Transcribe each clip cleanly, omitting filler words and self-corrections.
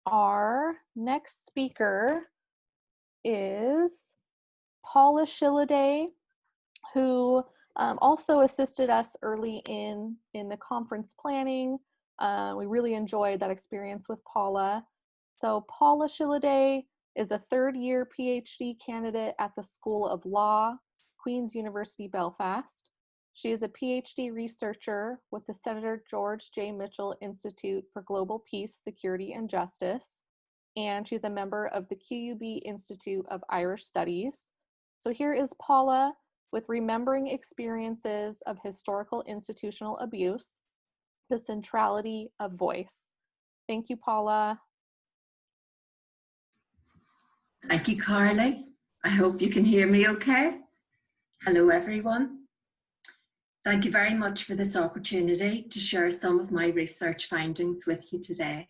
Our next speaker is Paula, who also assisted us early in the conference planning. We really enjoyed that experience with Paula. So Paula Shilliday is a third-year PhD candidate at the School of Law, Queen's University Belfast. She is a PhD researcher with the Senator George J. Mitchell Institute for Global Peace, Security, and Justice, and she's a member of the QUB Institute of Irish Studies. So here is Paula with Remembering Experiences of Historical Institutional Abuse, the Centrality of Voice. Thank you, Paula. Thank you, Carly. I hope you can hear me okay. Hello, everyone. Thank you very much for this opportunity to share some of my research findings with you today.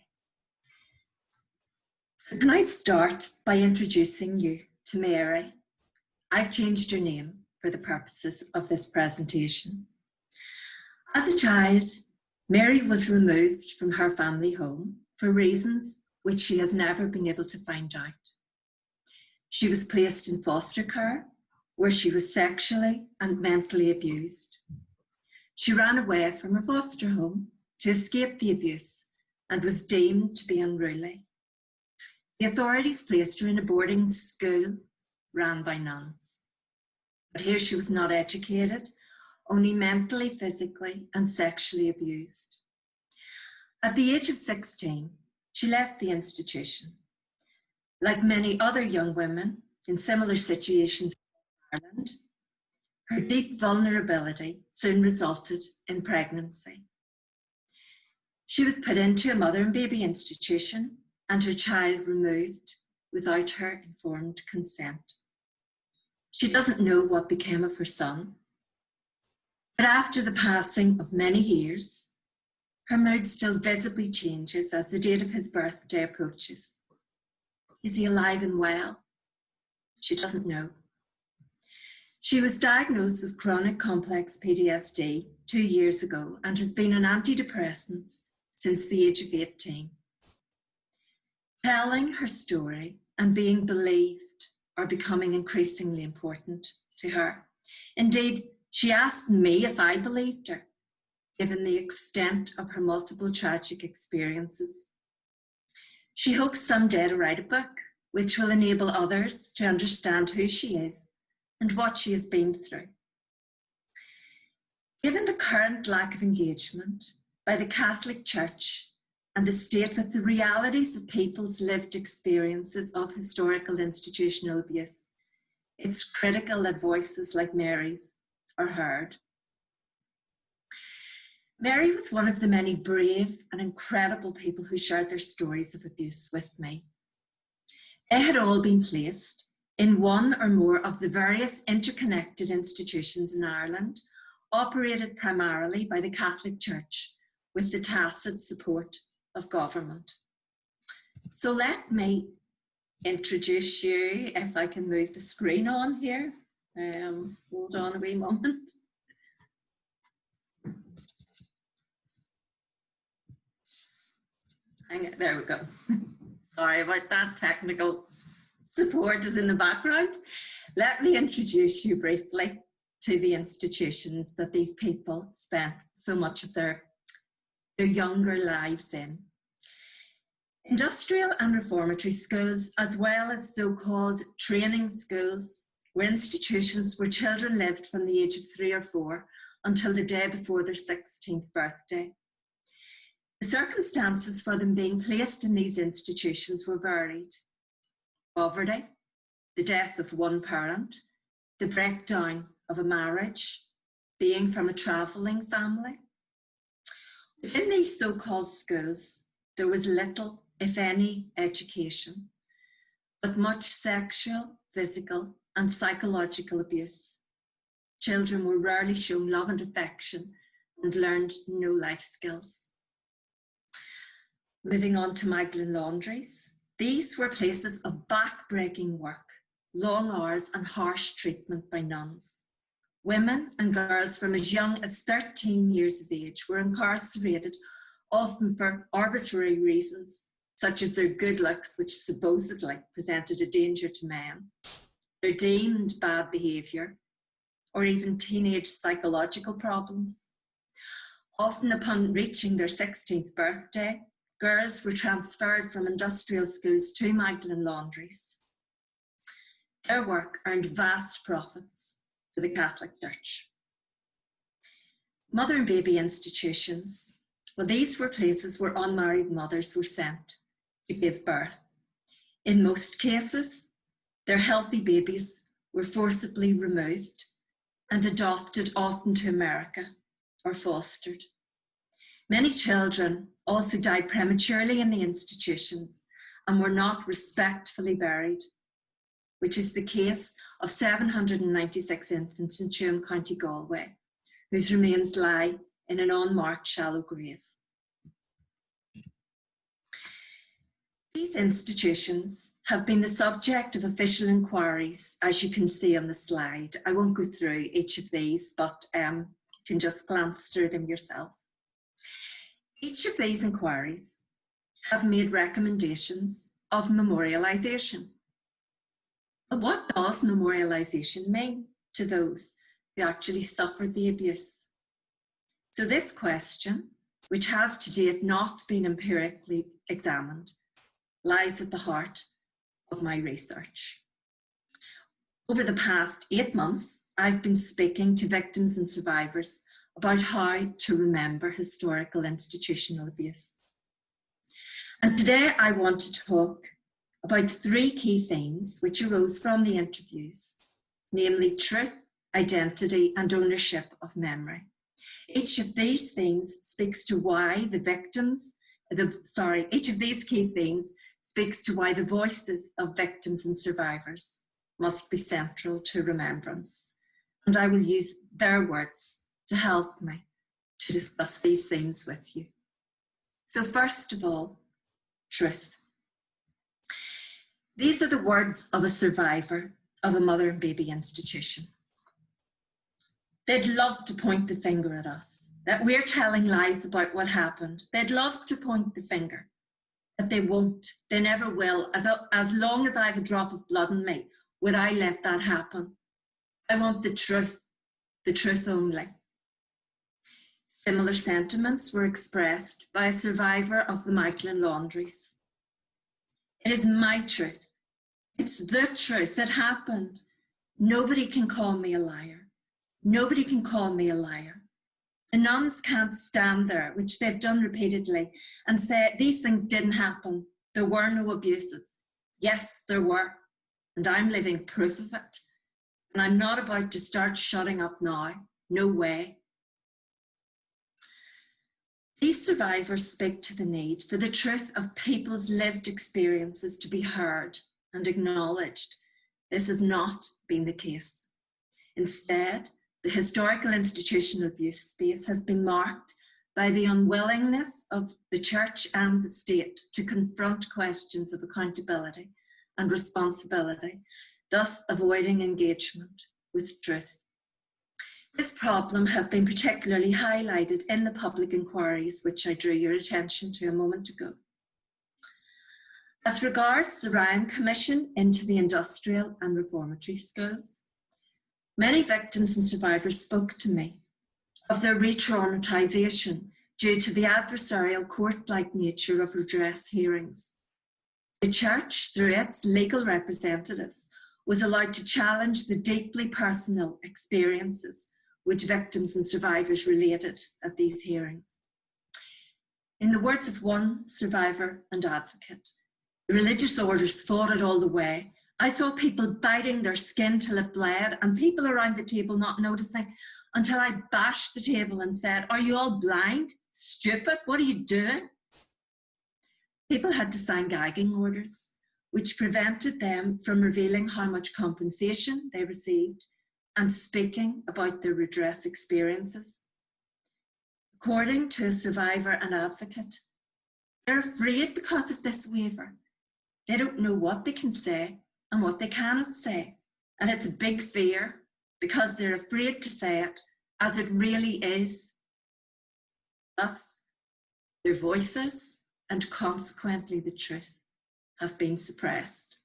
So can I start by introducing you to Mary? I've changed her name for the purposes of this presentation. As a child, Mary was removed from her family home for reasons which she has never been able to find out. She was placed in foster care, where she was sexually and mentally abused. She ran away from her foster home to escape the abuse and was deemed to be unruly. The authorities placed her in a boarding school ran by nuns. But here she was not educated, only mentally, physically, and sexually abused. At the age of 16, she left the institution. Like many other young women in similar situations in Ireland, her deep vulnerability soon resulted in pregnancy. She was put into a mother and baby institution and her child removed without her informed consent. She doesn't know what became of her son, but after the passing of many years, her mood still visibly changes as the date of his birthday approaches. Is he alive and well? She doesn't know. She was diagnosed with chronic complex PTSD 2 years ago and has been on antidepressants since the age of 18. Telling her story and being believed are becoming increasingly important to her. Indeed, she asked me if I believed her, given the extent of her multiple tragic experiences. She hopes someday to write a book which will enable others to understand who she is and what she has been through. Given the current lack of engagement by the Catholic Church and the state with the realities of people's lived experiences of historical institutional abuse, it's critical that voices like Mary's are heard. Mary was one of the many brave and incredible people who shared their stories of abuse with me. They had all been placed in one or more of the various interconnected institutions in Ireland, operated primarily by the Catholic Church with the tacit support of government. So let me introduce you, if I can move the screen on here. Hold on a wee moment. There we go. Sorry about that, technical support is in the background. Let me introduce you briefly to the institutions that these people spent so much of their younger lives in. Industrial and reformatory schools, as well as so-called training schools, were institutions where children lived from the age of 3 or 4 until the day before their 16th birthday. The circumstances for them being placed in these institutions were varied. Poverty, the death of one parent, the breakdown of a marriage, being from a travelling family. Within these so-called schools, there was little, if any, education, but much sexual, physical, and psychological abuse. Children were rarely shown love and affection and learned no life skills. Moving on to Magdalen laundries. These were places of back-breaking work, long hours and harsh treatment by nuns. Women and girls from as young as 13 years of age were incarcerated, often for arbitrary reasons, such as their good looks, which supposedly presented a danger to men, their deemed bad behaviour, or even teenage psychological problems. Often upon reaching their 16th birthday, girls were transferred from industrial schools to Magdalen laundries. Their work earned vast profits for the Catholic Church. Mother and baby institutions. Well, these were places where unmarried mothers were sent to give birth. In most cases, their healthy babies were forcibly removed and adopted, often to America, or fostered. Many children also died prematurely in the institutions and were not respectfully buried, which is the case of 796 infants in Tuam, County Galway, whose remains lie in an unmarked shallow grave. These institutions have been the subject of official inquiries, as you can see on the slide. I won't go through each of these, but you can just glance through them yourself. Each of these inquiries have made recommendations of memorialisation. But what does memorialisation mean to those who actually suffered the abuse? So this question, which has to date not been empirically examined, lies at the heart of my research. Over the past 8 months, I've been speaking to victims and survivors about how to remember historical institutional abuse. And today I want to talk about 3 key themes which arose from the interviews, namely truth, identity, and ownership of memory. Each of these themes speaks to why each of these key themes speaks to why the voices of victims and survivors must be central to remembrance. And I will use their words to help me to discuss these themes with you. So first of all, truth. These are the words of a survivor of a mother and baby institution. They'd love to point the finger at us, that we're telling lies about what happened. They'd love to point the finger, but they won't. They never will. As long as I have a drop of blood in me, would I let that happen? I want the truth only. Similar sentiments were expressed by a survivor of the Magdalen laundries. It is my truth. It's the truth that happened. Nobody can call me a liar. Nobody can call me a liar. The nuns can't stand there, which they've done repeatedly, and say these things didn't happen. There were no abuses. Yes, there were, and I'm living proof of it. And I'm not about to start shutting up now. No way. These survivors speak to the need for the truth of people's lived experiences to be heard and acknowledged. This has not been the case. Instead, the historical institutional abuse space has been marked by the unwillingness of the church and the state to confront questions of accountability and responsibility, thus avoiding engagement with truth. This problem has been particularly highlighted in the public inquiries which I drew your attention to a moment ago. As regards the Ryan Commission into the industrial and reformatory schools, many victims and survivors spoke to me of their re-traumatisation due to the adversarial court-like nature of redress hearings. The church, through its legal representatives, was allowed to challenge the deeply personal experiences which victims and survivors related at these hearings. In the words of one survivor and advocate, the religious orders fought it all the way. I saw people biting their skin till it bled and people around the table not noticing until I bashed the table and said, "Are you all blind? Stupid? What are you doing?" People had to sign gagging orders, which prevented them from revealing how much compensation they received and speaking about their redress experiences. According to a survivor and advocate, they're afraid because of this waiver. They don't know what they can say and what they cannot say. And it's a big fear because they're afraid to say it as it really is. Thus, their voices and consequently the truth, have been suppressed.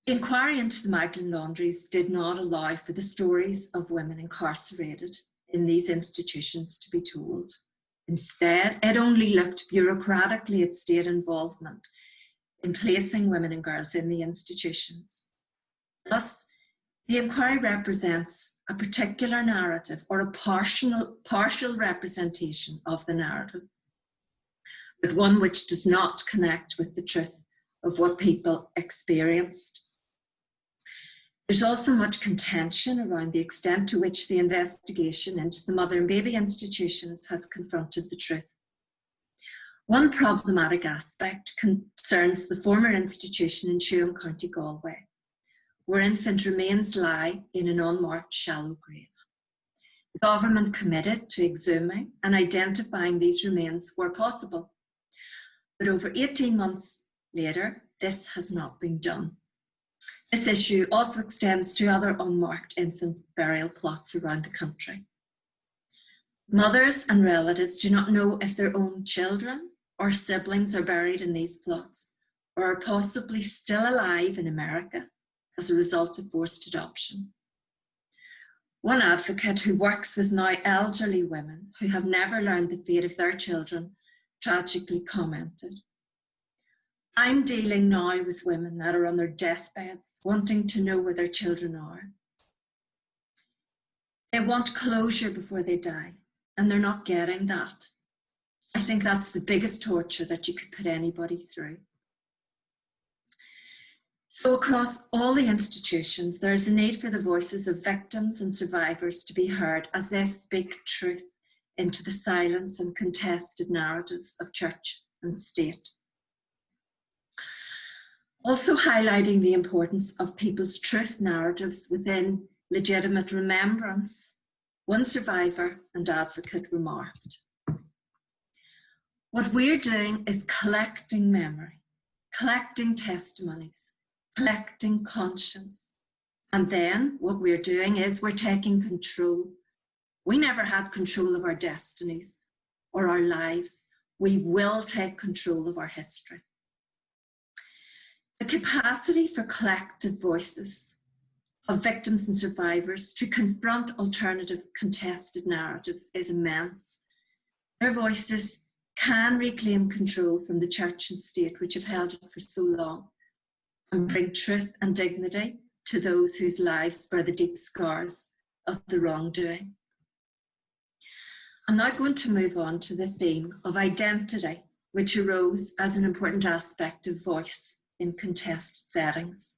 The inquiry into the Magdalen laundries did not allow for the stories of women incarcerated in these institutions to be told. Instead, it only looked bureaucratically at state involvement in placing women and girls in the institutions. Thus, the inquiry represents a particular narrative or a partial representation of the narrative, but one which does not connect with the truth of what people experienced. There's also much contention around the extent to which the investigation into the mother and baby institutions has confronted the truth. One problematic aspect concerns the former institution in Tuam, County Galway, where infant remains lie in an unmarked shallow grave. The government committed to exhuming and identifying these remains where possible, but over 18 months later, this has not been done. This issue also extends to other unmarked infant burial plots around the country. Mothers and relatives do not know if their own children or siblings are buried in these plots or are possibly still alive in America as a result of forced adoption. One advocate who works with now elderly women who have never learned the fate of their children tragically commented, "I'm dealing now with women that are on their deathbeds, wanting to know where their children are. They want closure before they die, and they're not getting that. I think that's the biggest torture that you could put anybody through." So across all the institutions, there's a need for the voices of victims and survivors to be heard as they speak truth into the silence and contested narratives of church and state. Also highlighting the importance of people's truth narratives within legitimate remembrance, one survivor and advocate remarked, "What we're doing is collecting memory, collecting testimonies, collecting conscience. And then what we're doing is we're taking control. We never had control of our destinies or our lives. We will take control of our history." The capacity for collective voices of victims and survivors to confront alternative contested narratives is immense. Their voices can reclaim control from the church and state which have held it for so long and bring truth and dignity to those whose lives bear the deep scars of the wrongdoing. I'm now going to move on to the theme of identity, which arose as an important aspect of voice in contested settings.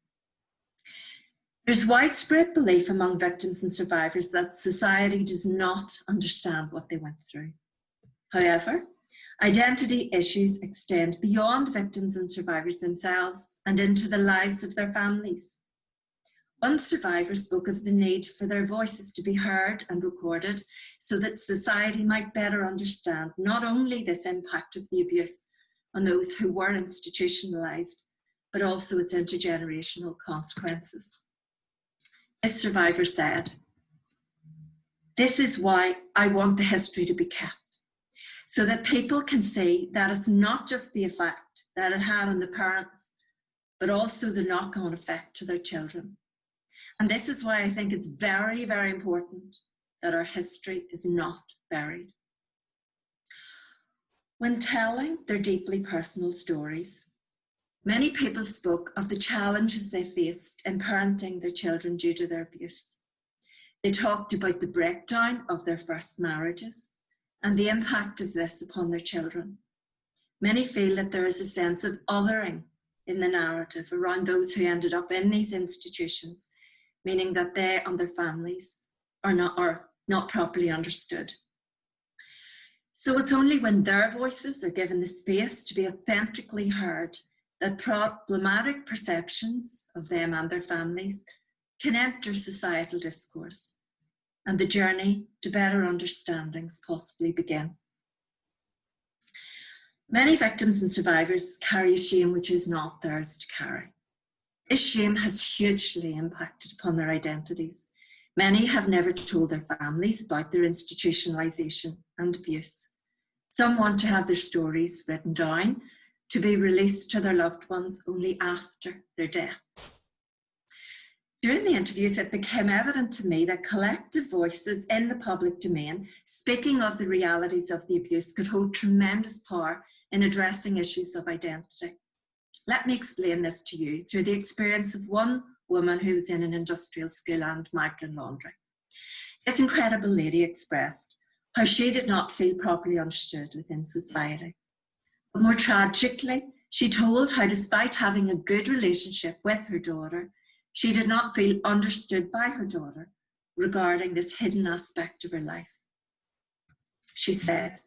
There's widespread belief among victims and survivors that society does not understand what they went through. However, identity issues extend beyond victims and survivors themselves and into the lives of their families. One survivor spoke of the need for their voices to be heard and recorded so that society might better understand not only this impact of the abuse on those who were institutionalised, but also its intergenerational consequences. This survivor said, "This is why I want the history to be kept, so that people can see that it's not just the effect that it had on the parents, but also the knock-on effect to their children. And this is why I think it's very, very important that our history is not buried." When telling their deeply personal stories, many people spoke of the challenges they faced in parenting their children due to their abuse. They talked about the breakdown of their first marriages and the impact of this upon their children. Many feel that there is a sense of othering in the narrative around those who ended up in these institutions, meaning that they and their families are not properly understood. So it's only when their voices are given the space to be authentically heard that problematic perceptions of them and their families can enter societal discourse and the journey to better understandings possibly begin. Many victims and survivors carry a shame which is not theirs to carry. This shame has hugely impacted upon their identities. Many have never told their families about their institutionalisation and abuse. Some want to have their stories written down to be released to their loved ones only after their death. During the interviews, it became evident to me that collective voices in the public domain, speaking of the realities of the abuse, could hold tremendous power in addressing issues of identity. Let me explain this to you through the experience of one woman who was in an industrial school and migrant laundry. This incredible lady expressed how she did not feel properly understood within society. But more tragically, she told how despite having a good relationship with her daughter, she did not feel understood by her daughter regarding this hidden aspect of her life. She said,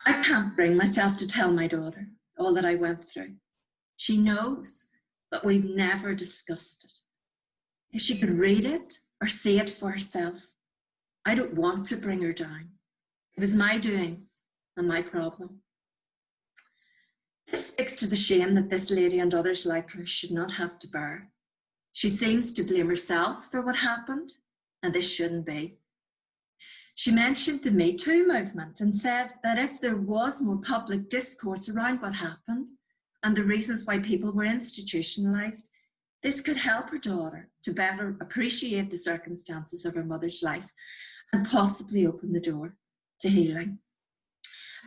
"I can't bring myself to tell my daughter all that I went through. She knows, but we've never discussed it. If she could read it or see it for herself, I don't want to bring her down. It was my doings and my problem." This speaks to the shame that this lady and others like her should not have to bear. She seems to blame herself for what happened, and this shouldn't be. She mentioned the Me Too movement and said that if there was more public discourse around what happened and the reasons why people were institutionalised, this could help her daughter to better appreciate the circumstances of her mother's life and possibly open the door to healing.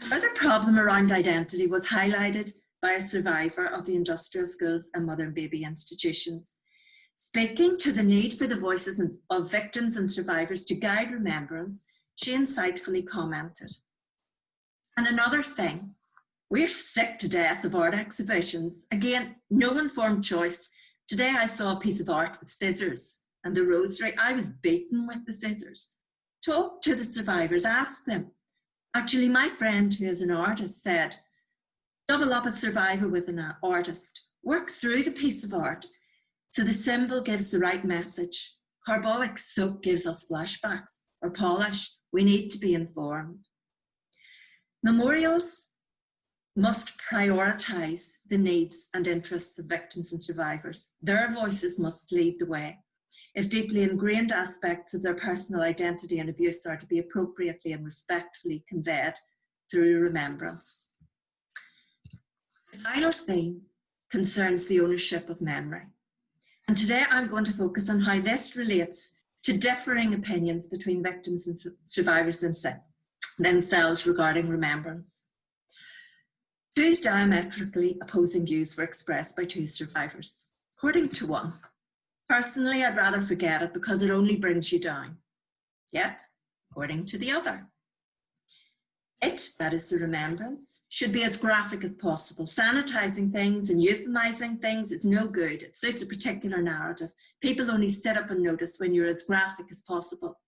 A further problem around identity was highlighted by a survivor of the industrial schools and mother and baby institutions. Speaking to the need for the voices of victims and survivors to guide remembrance, she insightfully commented, "And another thing, we're sick to death of art exhibitions. Again, no informed choice. Today I saw a piece of art with scissors and the rosary. I was beaten with the scissors. Talk to the survivors, ask them. Actually, my friend who is an artist said, double up a survivor with an artist. Work through the piece of art so the symbol gives the right message. Carbolic soap gives us flashbacks, or polish. We need to be informed." Memorials must prioritise the needs and interests of victims and survivors. Their voices must lead the way if deeply ingrained aspects of their personal identity and abuse are to be appropriately and respectfully conveyed through remembrance. The final theme concerns the ownership of memory. And today I'm going to focus on how this relates to differing opinions between victims and survivors themselves regarding remembrance. Two diametrically opposing views were expressed by two survivors. According to one, "Personally, I'd rather forget it because it only brings you down." Yet, according to the other, it, that is the remembrance, should be as graphic as possible. Sanitizing things and euphemizing things is no good. It suits a particular narrative. People only sit up and notice when you're as graphic as possible.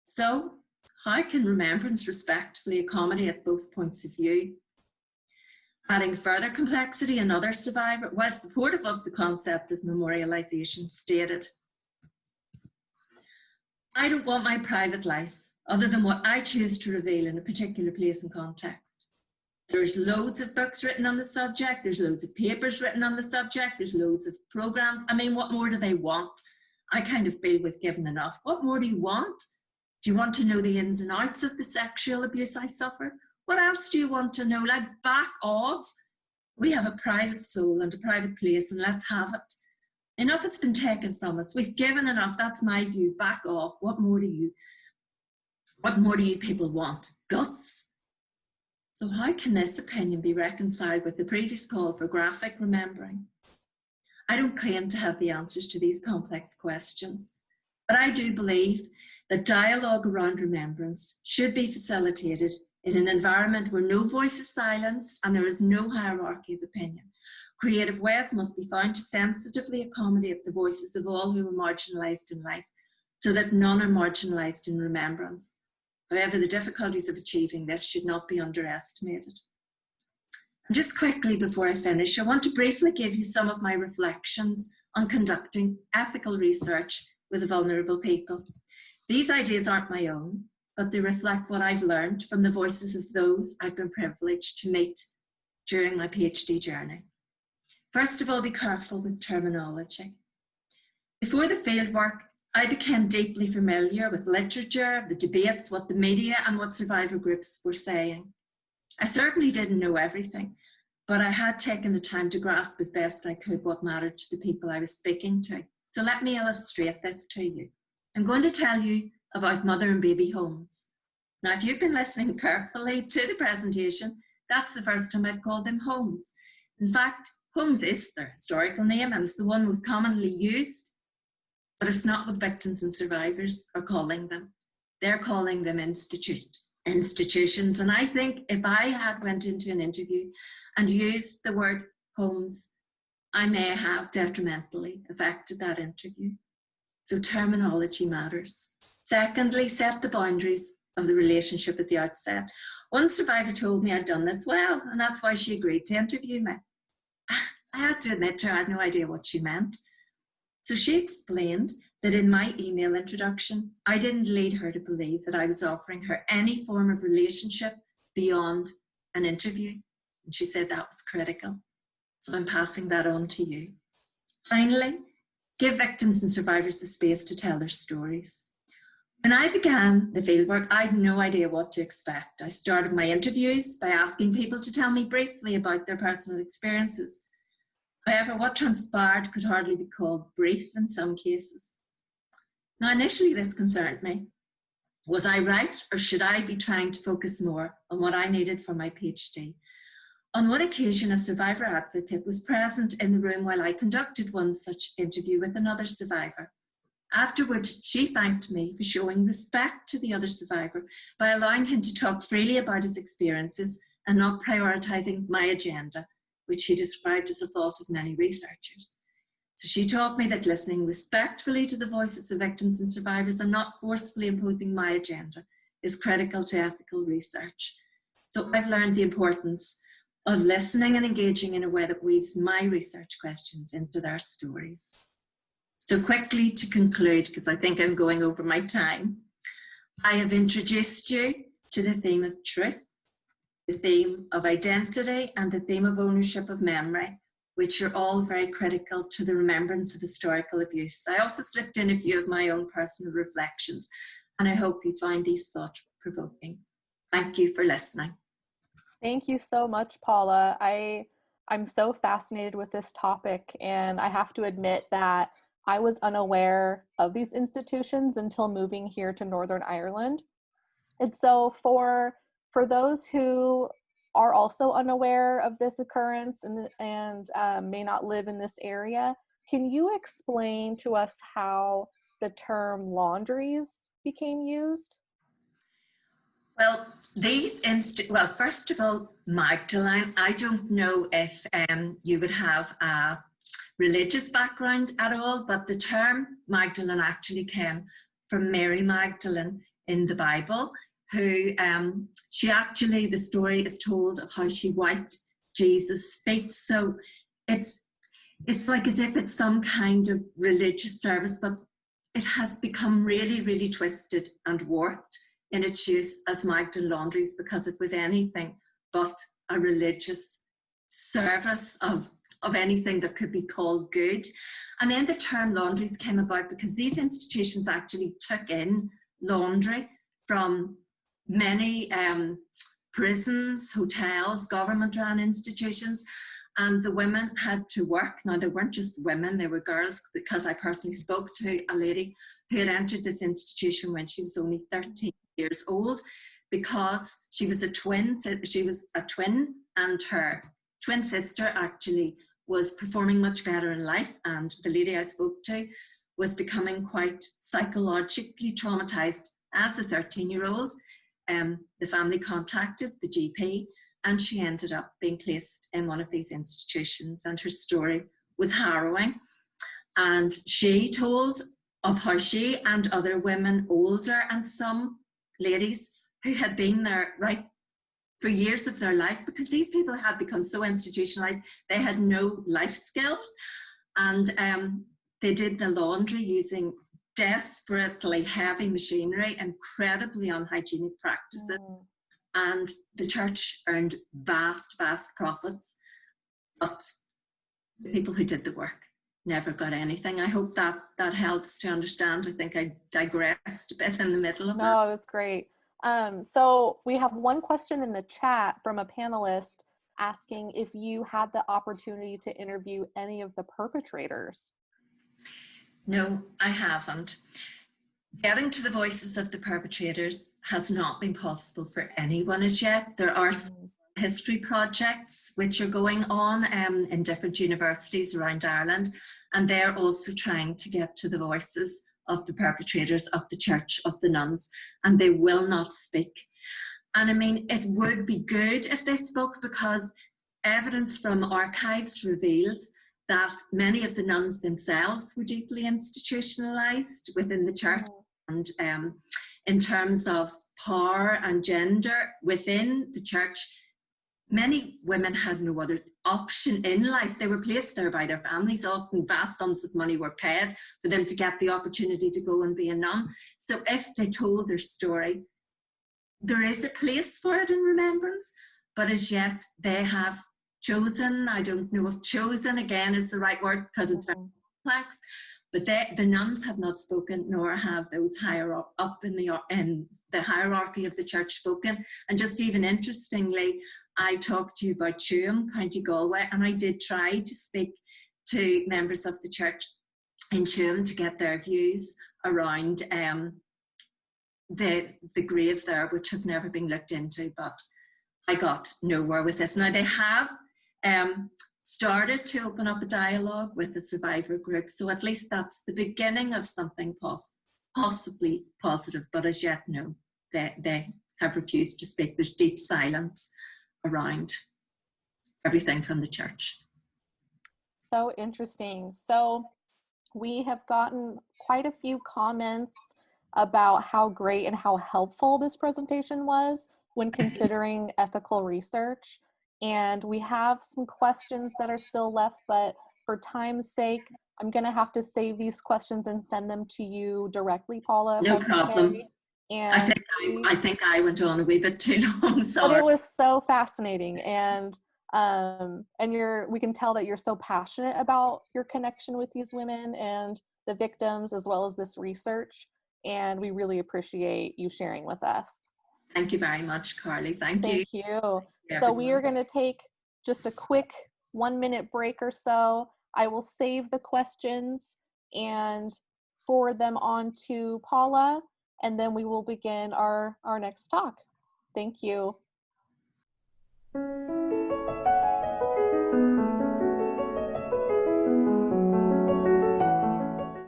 So, how can remembrance respectfully accommodate both points of view? Adding further complexity, another survivor, while supportive of the concept of memorialization, stated, "I don't want my private life other than what I choose to reveal in a particular place and context. There's loads of books written on the subject, there's loads of papers written on the subject, there's loads of programs. I mean, what more do they want? I kind of feel we've given enough. What more do you want? Do you want to know the ins and outs of the sexual abuse I suffered? What else do you want to know? Like, back off. We have a private soul and a private place, and let's have it. Enough has been taken from us. We've given enough. That's my view. Back off. What more do you people want? Guts." So how can this opinion be reconciled with the previous call for graphic remembering? I don't claim to have the answers to these complex questions, but I do believe that dialogue around remembrance should be facilitated in an environment where no voice is silenced and there is no hierarchy of opinion. Creative ways must be found to sensitively accommodate the voices of all who are marginalised in life, so that none are marginalised in remembrance. However, the difficulties of achieving this should not be underestimated. And just quickly before I finish, I want to briefly give you some of my reflections on conducting ethical research with vulnerable people. These ideas aren't my own, but they reflect what I've learned from the voices of those I've been privileged to meet during my PhD journey. First of all, be careful with terminology. Before the fieldwork, I became deeply familiar with literature, the debates, what the media and what survivor groups were saying. I certainly didn't know everything, but I had taken the time to grasp as best I could what mattered to the people I was speaking to. So let me illustrate this to you. I'm going to tell you about mother and baby homes. Now, if you've been listening carefully to the presentation, that's the first time I've called them homes. In fact, homes is their historical name and it's the one most commonly used, but it's not what victims and survivors are calling them. They're calling them institutions. And I think if I had went into an interview and used the word homes, I may have detrimentally affected that interview. So terminology matters. Secondly, set the boundaries of the relationship at the outset. One survivor told me I'd done this well, and that's why she agreed to interview me. I had to admit to her I had no idea what she meant. So she explained that in my email introduction, I didn't lead her to believe that I was offering her any form of relationship beyond an interview. And she said that was critical. So I'm passing that on to you. Finally, give victims and survivors the space to tell their stories. When I began the fieldwork, I had no idea what to expect. I started my interviews by asking people to tell me briefly about their personal experiences. However, what transpired could hardly be called brief in some cases. Now, initially this concerned me. Was I right, or should I be trying to focus more on what I needed for my PhD? On one occasion, a survivor advocate was present in the room while I conducted one such interview with another survivor. Afterwards, she thanked me for showing respect to the other survivor by allowing him to talk freely about his experiences and not prioritizing my agenda, which she described as a fault of many researchers. So she taught me that listening respectfully to the voices of victims and survivors and not forcefully imposing my agenda is critical to ethical research. So I've learned the importance of listening and engaging in a way that weaves my research questions into their stories. So quickly to conclude, because I think I'm going over my time, I have introduced you to the theme of truth, the theme of identity, and the theme of ownership of memory, which are all very critical to the remembrance of historical abuse. I also slipped in a few of my own personal reflections, and I hope you find these thought-provoking. Thank you for listening. Thank you so much, Paula. I'm so fascinated with this topic, and I have to admit that I was unaware of these institutions until moving here to Northern Ireland. And so for those who are also unaware of this occurrence and may not live in this area, can you explain to us how the term laundries became used? Well, first of all, Magdalene, I don't know if you would have a religious background at all, but the term Magdalene actually came from Mary Magdalene in the Bible, who the story is told of how she wiped Jesus' feet. So it's like as if it's some kind of religious service, but it has become really, really twisted and warped in its use as Magdalene laundries because it was anything but a religious service of anything that could be called good. And then the term laundries came about because these institutions actually took in laundry from many prisons, hotels, government-run institutions, and the women had to work. Now, they weren't just women, they were girls, because I personally spoke to a lady who had entered this institution when she was only 13 years old because she was a twin. She was a twin, and her twin sister actually was performing much better in life, and the lady I spoke to was becoming quite psychologically traumatized as a 13-year-old. The family contacted the GP, and she ended up being placed in one of these institutions, and her story was harrowing. And she told of how she and other women, older and some ladies who had been there right for years of their life, because these people had become so institutionalized, they had no life skills. And they did the laundry using desperately heavy machinery, incredibly unhygienic practices. And the church earned vast, vast profits. But the people who did the work never got anything. I hope that helps to understand. I think I digressed a bit in the middle of that. No, it was great. So we have one question in the chat from a panelist asking if you had the opportunity to interview any of the perpetrators. No, I haven't. Getting to the voices of the perpetrators has not been possible for anyone as yet. There are history projects which are going on in different universities around Ireland, and they're also trying to get to the voices of the perpetrators, of the church, of the nuns, and they will not speak. And I mean, it would be good if they spoke, because evidence from archives reveals that many of the nuns themselves were deeply institutionalized within the church, and in terms of power and gender within the church, many women had no other option in life. They were placed there by their families. Often vast sums of money were paid for them to get the opportunity to go and be a nun. So if they told their story, there is a place for it in remembrance, but as yet they have chosen, I don't know if chosen again is the right word, because it's very complex, but the nuns have not spoken, nor have those higher up in the hierarchy of the church spoken. And just even interestingly, I talked to you about Tuam, County Galway, and I did try to speak to members of the church in Tuam to get their views around the grave there, which has never been looked into, but I got nowhere with this. Now they have started to open up a dialogue with the survivor group, so at least that's the beginning of something possibly positive, but as yet, no, they have refused to speak. There's deep silence around everything from the church. So interesting. So we have gotten quite a few comments about how great and how helpful this presentation was when considering ethical research. And we have some questions that are still left, but for time's sake, I'm going to have to save these questions and send them to you directly, Paula. No problem. Okay. And I think I went on a wee bit too long. Sorry. But it was so fascinating, and we can tell that you're so passionate about your connection with these women and the victims, as well as this research. And we really appreciate you sharing with us. Thank you very much, Carly. Thank you. Thank you. So we are going to take just a quick 1-minute break or so. I will save the questions and forward them on to Paula, and then we will begin our next talk. Thank you.